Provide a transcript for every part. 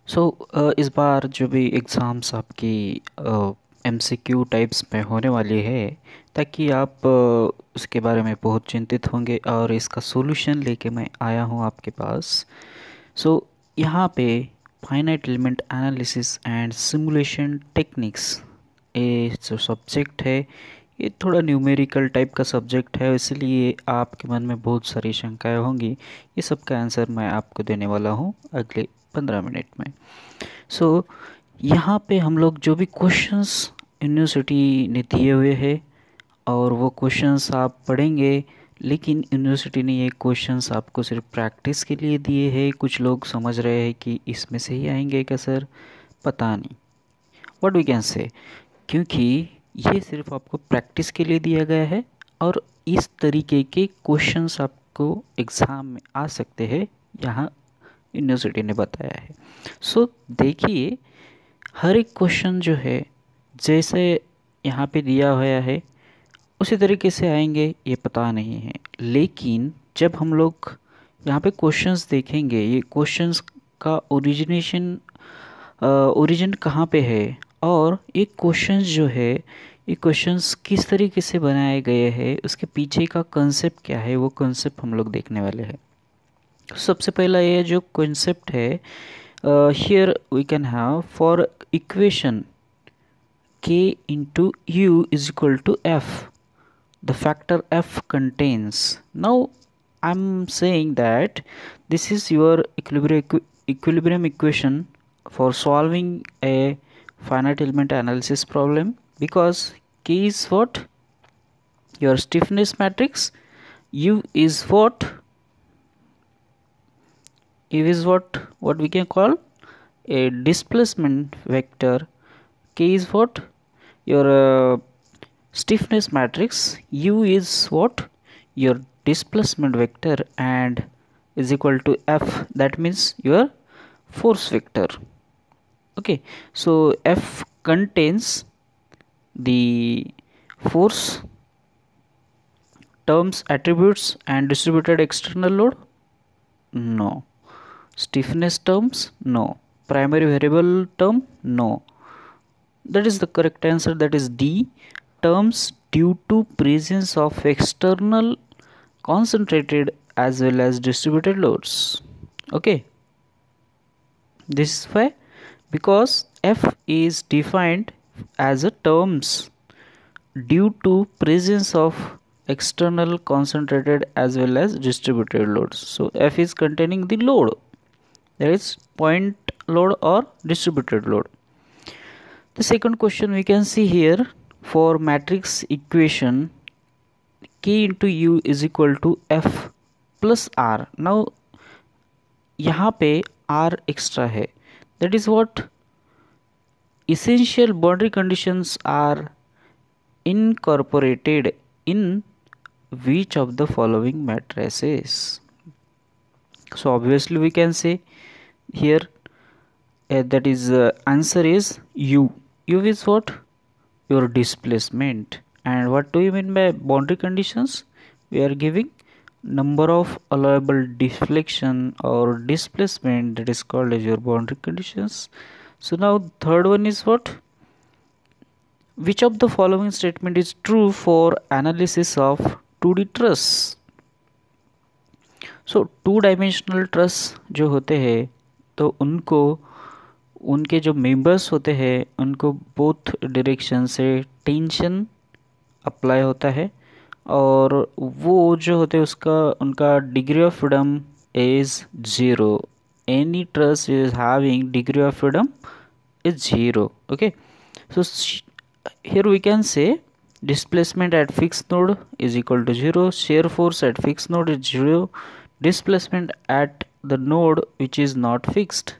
सो इस बार जो भी एग्ज़ाम्स आपकी एमसीक्यू टाइप्स में होने वाली है, ताकि आप उसके बारे में बहुत चिंतित होंगे और इसका सॉल्यूशन लेके मैं आया हूँ आपके पास। सो यहाँ पे finite element analysis and simulation techniques, ये जो सब्जेक्ट है ये थोड़ा न्यूमेरिकल टाइप का सब्जेक्ट है, इसलिए आपके मन में बहुत सारी शंकाएं होंगी। ये सब का आंसर मैं आपको देने वाला हूँ अगले 15 मिनट में। सो यहाँ पे हम लोग जो भी क्वेश्चंस यूनिवर्सिटी ने दिए हुए हैं और वो क्वेश्चंस आप पढ़ेंगे, लेकिन यूनिवर्सिटी ने ये क्वेश्चंस आपको सिर्फ प्रैक्टिस के लिए दिए हैं। कुछ लोग समझ रहे हैं कि इसमें से ही आएंगे क्या सर, पता नहीं, व्हाट वी कैन से, क्योंकि ये सिर्फ आपको प्रैक्टिस के लिए दिया गया है और इस तरीके के क्वेश्चंस आपको एग्ज़ाम में आ सकते हैं, यहाँ यूनिवर्सिटी ने बताया है। सो देखिए, हर एक क्वेश्चन जो है जैसे यहाँ पे दिया हुआ है उसी तरीके से आएंगे ये पता नहीं है, लेकिन जब हम लोग यहाँ पे क्वेश्चंस देखेंगे, ये क्वेश्चंस का ओरिजिन कहाँ पे है और ये क्वेश्चंस जो है, ये क्वेश्चंस किस तरीके से बनाए गए हैं, उसके पीछे का कंसेप्ट क्या है, वो कंसेप्ट हम लोग देखने वाले हैं। सबसे पहला ये जो कंसेप्ट है, here we can have for equation k into u is equal to f, the factor f contains. Now I'm saying that this is your equilibrium equation for solving a finite element analysis problem, because k is what, your stiffness matrix, u is what we can call a displacement vector, k is what, your stiffness matrix, u is what, your displacement vector, and is equal to f, that means your force vector. Okay, so f contains the force terms, attributes, and distributed external load? No. Stiffness terms? No. Primary variable term? No. That is the correct answer, that is D. Terms due to presence of external concentrated as well as distributed loads. Okay, this is why, because F is defined as a terms due to presence of external concentrated as well as distributed loads. So F is containing the load, that is point load or distributed load. The second question we can see here, for matrix equation k into u is equal to f plus r. Now यहाँ पे r extra है, that is what, essential boundary conditions are incorporated in which of the following matrices. So obviously we can say here that is answer is u. U is what, your displacement. And what do you mean by boundary conditions? We are giving number of allowable deflection or displacement, that is called as your boundary conditions. So now third one is what, which of the following statement is true for analysis of 2D truss? So two dimensional truss जो होते हैं, तो उनको, उनके जो members होते हैं उनको बोथ डायरेक्शन से टेंशन अप्लाई होता है, और वो जो होते हैं उसका, उनका degree of freedom is zero. Any truss is having degree of freedom is zero. Okay, so here we can say displacement at fixed node is equal to 0, shear force at fixed node is 0, displacement at the node which is not fixed,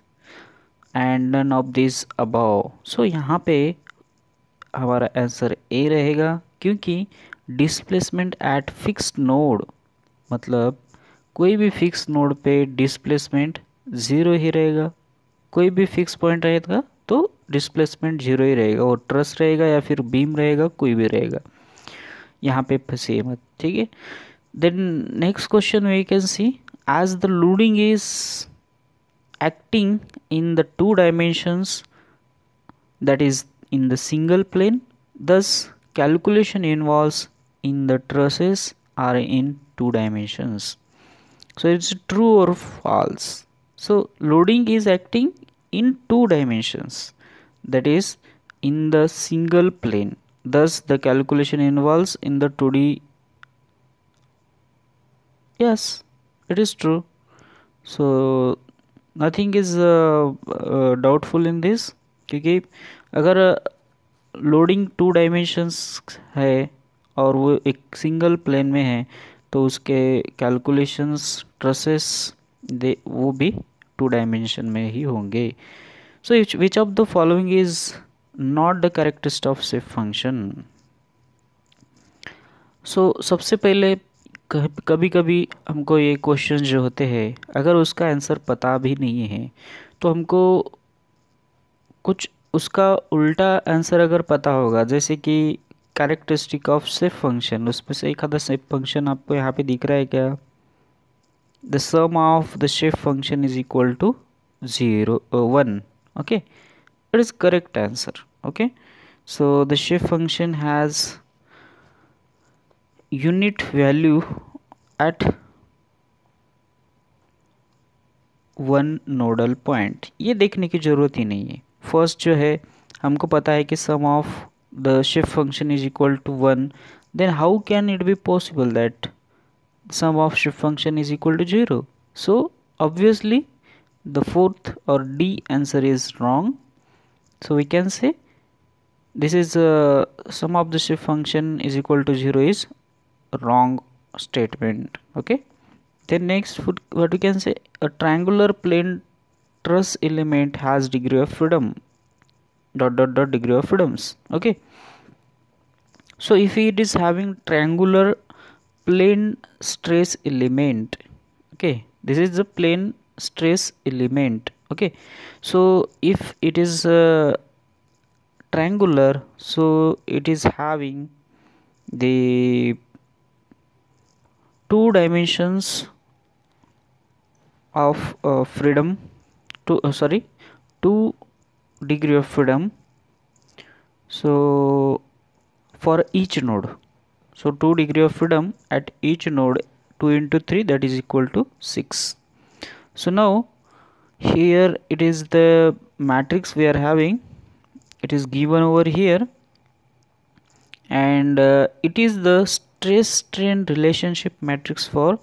and none of these above. So यहाँ पे हमारा answer A रहेगा, क्योंकि displacement eight fixed node मतलब कोई भी fix node पे displacement zero ही रहेगा, कोई भी फिक्स पॉइंट रहेगा तो डिस्प्लेसमेंट ज़ीरो ही रहेगा, और ट्रस रहेगा या फिर बीम रहेगा, कोई भी रहेगा, यहाँ पे फंसे मत, ठीक है. Then next question we can see, as the loading is acting in the two dimensions, that is in the single plane. Thus calculation involves in the trusses are in two dimensions. So it's true or false. So loading is acting in two dimensions, that is in the single plane. Thus the calculation involves in the 2D. Yes, it is true. So nothing is doubtful in this, क्योंकि अगर loading to dimensions है और वो एक single plane में है तो उसके कैलकुलेशंस ट्रसेस दे वो भी टू डायमेंशन में ही होंगे. So which of the following is not the correctest of shape function. So सबसे पहले कभी कभी हमको ये क्वेश्चन जो होते हैं अगर उसका आंसर पता भी नहीं है तो हमको कुछ उसका उल्टा आंसर अगर पता होगा, जैसे कि कैरेक्टरिस्टिक ऑफ शेप फंक्शन, उसमें से एक आधा शेप फंक्शन आपको यहाँ पे दिख रहा है क्या? The sum of the shape function is equal to 1. Okay, it is correct answer. Okay, so the shape function has unit value at 1 nodal point. ये देखने की ज़रूरत ही नहीं है. फर्स्ट जो है हमको पता है कि sum of the shape function is equal to 1. Then how can it be possible that sum of shape function is equal to 0? So obviously the fourth और D answer is wrong. So we can say this is sum of the shift function is equal to 0 is wrong statement. Okay, then next what we can say, a triangular plane truss element has degree of freedom dot dot dot degree of freedoms. Okay, so if it is having triangular plane stress element, okay, this is the plane stress element. Okay, so if it is triangular, so it is having the two dimensions of freedom, two degree of freedom. So for each node, so 2 degree of freedom at each node, 2 into 3, that is equal to 6. So now here it is the matrix we are having, it is given over here, and it is the stress strain relationship matrix for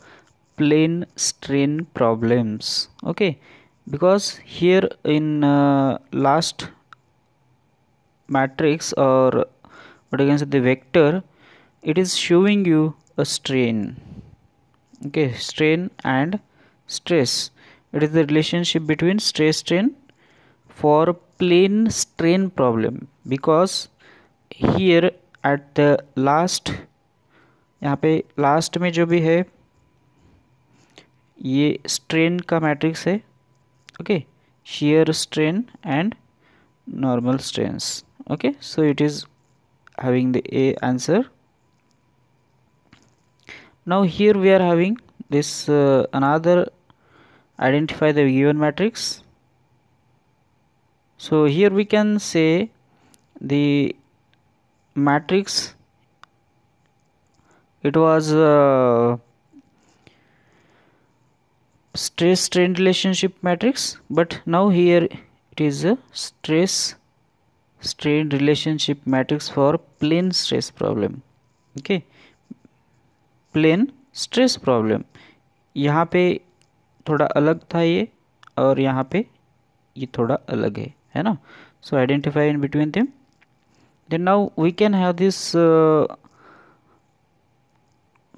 plane strain problems. Okay, because here in last matrix, or what you can say, the vector, it is showing you a strain. Okay, strain and stress, it is the relationship between stress strain for plane strain problem. Because here at the last, यहाँ पे last में जो भी है ये strain का matrix है. Okay, shear strain and normal strains. Okay, so it is having the A answer. Now here we are having this another, identify the given matrix. So here we can say the matrix, it was stress strain relationship matrix, but now here it is a stress strain relationship matrix for plane stress problem. Okay, plane stress problem, यहाँ पे थोड़ा अलग था ये, और यहाँ पे ये थोड़ा अलग है ना. So identify in between them. Then now we can have this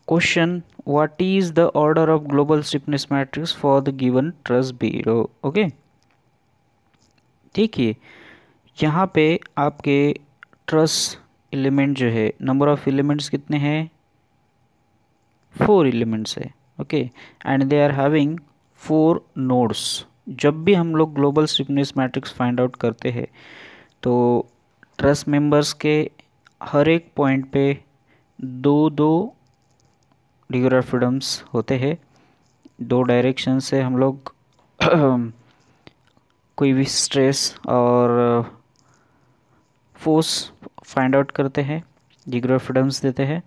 question, what is the order of global stiffness matrix for the given truss below? Okay, देखिए यहाँ पे आपके ट्रस एलिमेंट जो है, नंबर ऑफ एलिमेंट्स कितने हैं? 4 elements है. Okay, and they are having 4 nodes. जब भी हम लोग global stiffness matrix find out करते हैं तो ट्रस मेंबर्स के हर एक पॉइंट पे 2-2 डिग्री ऑफ फ्रीडम्स होते हैं. 2 डायरेक्शन से हम लोग कोई भी स्ट्रेस और फोर्स फाइंड आउट करते हैं, डिग्री ऑफ फ्रीडम्स देते हैं।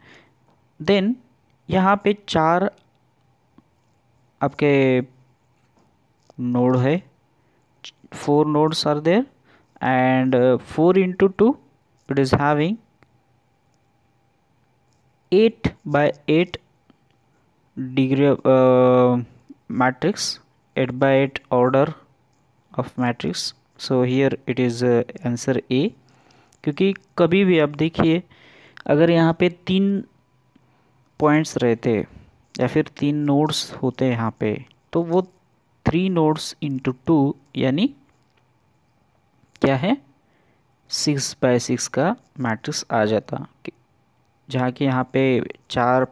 देन यहाँ पे 4 आपके नोड है, 4 nodes are there, and 4 into 2 it is having 8 by 8 degree of matrix, 8 by 8 order of matrix. So here it is answer A। क्योंकि कभी भी आप देखिए, अगर यहाँ पे 3 पॉइंट्स रहते या फिर 3 नोड्स होते यहाँ पे, तो वो 3 नोड्स इंटू 2 यानी क्या है, 6 by 6 का मैट्रिक्स आ जाता। जहाँ कि यहाँ पे 4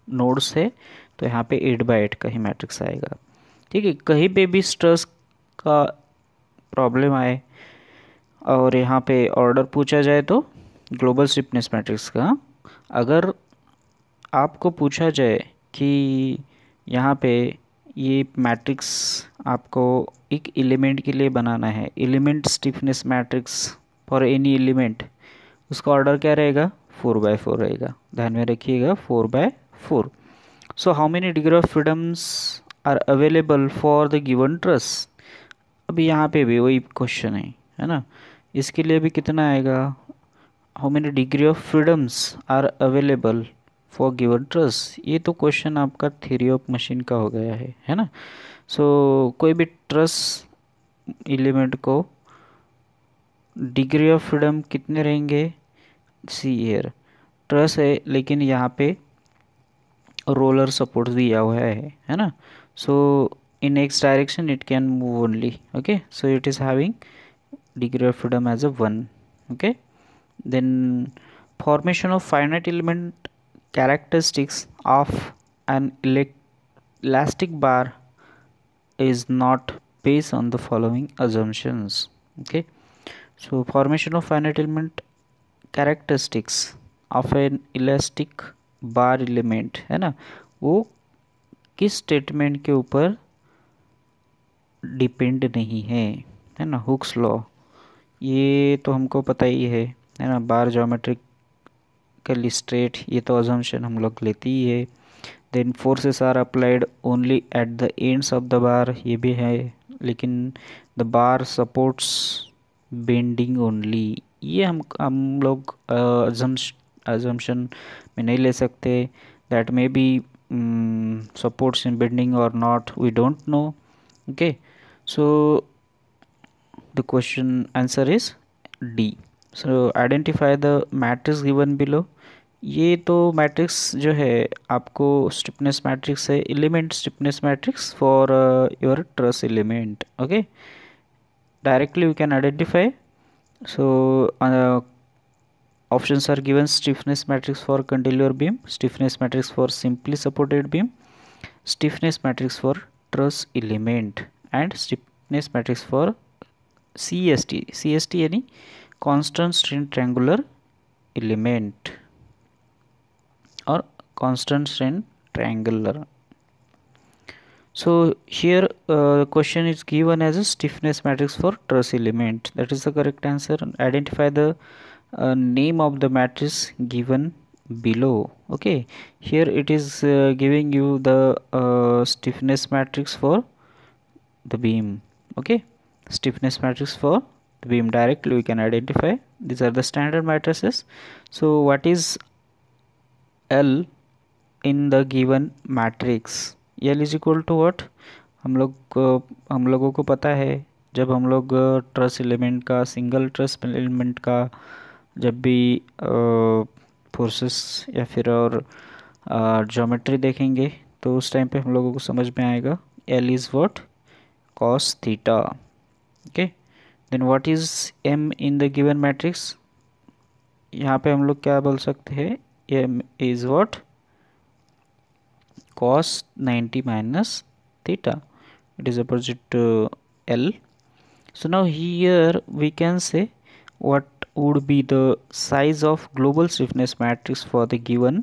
नोड्स है तो यहाँ पे 8 by 8 का ही मैट्रिक्स आएगा। ठीक है, कहीं पे भी स्ट्रेस का प्रॉब्लम आए और यहाँ पे ऑर्डर पूछा जाए तो ग्लोबल स्टिफनेस मैट्रिक्स का, अगर आपको पूछा जाए कि यहाँ पे ये मैट्रिक्स आपको एक एलिमेंट के लिए बनाना है, element stiffness matrix for any element, उसका ऑर्डर क्या रहेगा, 4 by 4 रहेगा। ध्यान में रखिएगा, 4 by 4। So how many degree of freedoms are available for the given truss. अभी यहाँ पे भी वही क्वेश्चन है ना, इसके लिए भी कितना आएगा, how many degree of freedoms are available for given truss. ये तो क्वेश्चन आपका थ्योरी ऑफ मशीन का हो गया है ना। सो कोई भी ट्रस्ट एलिमेंट को डिग्री ऑफ फ्रीडम कितने रहेंगे, सी एयर ट्रस है लेकिन यहाँ पे रोलर सपोर्ट दिया हुआ है ना। So in X direction it can move only, okay. So it is having degree of freedom as a 1, okay. Then formation of finite element characteristics of an elastic bar is not based on the following assumptions, okay। So formation of finite element characteristics of an elastic bar element है ना, वो किस statement के ऊपर depend नहीं है ना, Hooke's law, ये तो हमको पता ही है ना। बार ज्योमेट्रिकली स्ट्रेट, ये तो अजम्पशन हम लोग लेते ही है। Then forces are applied only at the ends of the bar, ये भी है, लेकिन the bar supports bending only, ये हम लोग अजम्पशन में नहीं ले सकते। That may be supports in bending or not, we don't know, okay। So the question answer is D। so identify the matrix given below। ये तो मैट्रिक्स जो है आपको स्टिफनेस मैट्रिक्स है, element stiffness matrix for your truss element, okay. Directly we can identify. So options are given: stiffness matrix for cantilever beam, stiffness matrix for simply supported beam, stiffness matrix for truss element, and stiffness matrix for CST। CST यानी constant strain triangular element or constant strain triangular। So here question is given as a stiffness matrix for truss element, that is the correct answer। Identify the name of the matrix given below, okay। Here it is giving you the stiffness matrix for the beam, okay, stiffness matrix for the beam, directly we can identify, these are the standard matrices। So what is L in the given matrix, L is equal to what, हम लोगों को पता है, जब हम लोग truss element का, single truss element का जब भी फोर्सेस या फिर और ज्योमेट्री देखेंगे तो उस टाइम पे हम लोगों को समझ में आएगा L is what, cos theta, okay. Then what is M in the given matrix, यहाँ पे हम लोग क्या बोल सकते हैं, M is what, cos 90 minus theta, it is opposite to L। so now here we can say what would be the size of global stiffness matrix for the given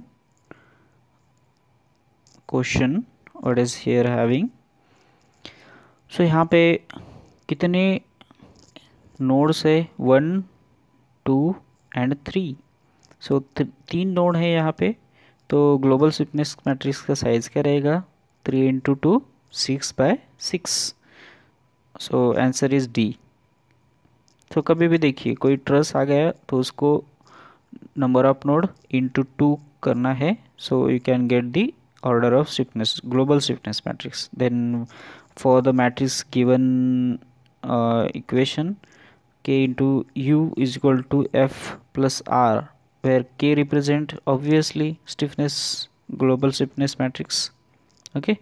question, what is here having। so यहाँ पे कितने nodes है 1, 2 and 3। So 3 node है यहाँ पे, तो global stiffness matrix का size क्या रहेगा? 3 into 2 6/6। So answer is D. तो कभी भी देखिए कोई ट्रस आ गया तो उसको नंबर ऑफ नोड इंटू 2 करना है, so you can get the order of stiffness, global stiffness matrix. Then for the matrix given equation, k into u is equal to f plus r, where k represent obviously stiffness, global stiffness matrix. Okay,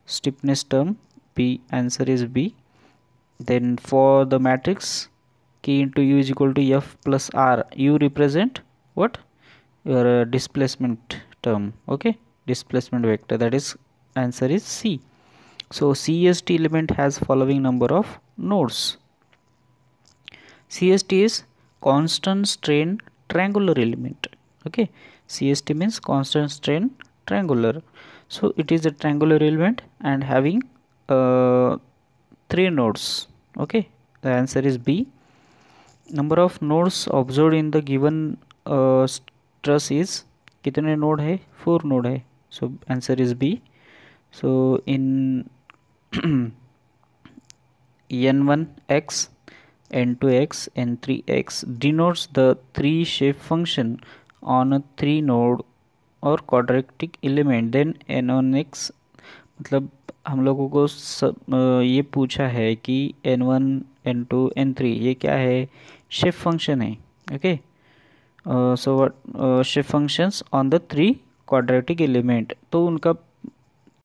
stiffness term b, answer is b. Then for the matrix k into u is equal to f plus r, u represent what? Your displacement term. Okay, displacement vector, that is answer is C. So CST element has following number of nodes. CST is constant strain triangular element. Okay, CST means constant strain triangular. So it is a triangular element and having 3 nodes. Okay, the answer is B. Number of nodes observed in the given truss is, कितने node है? 4 node है, so answer is B. So in n1x, n2x, n3x denotes the 3 shape function on a 3 node और quadratic element. then n1x, मतलब हम लोगों को ये पूछा है कि n1, n2, n3 ये क्या है? शेप फंक्शन है. Okay, so shape functions on the 3 quadratic element, तो उनका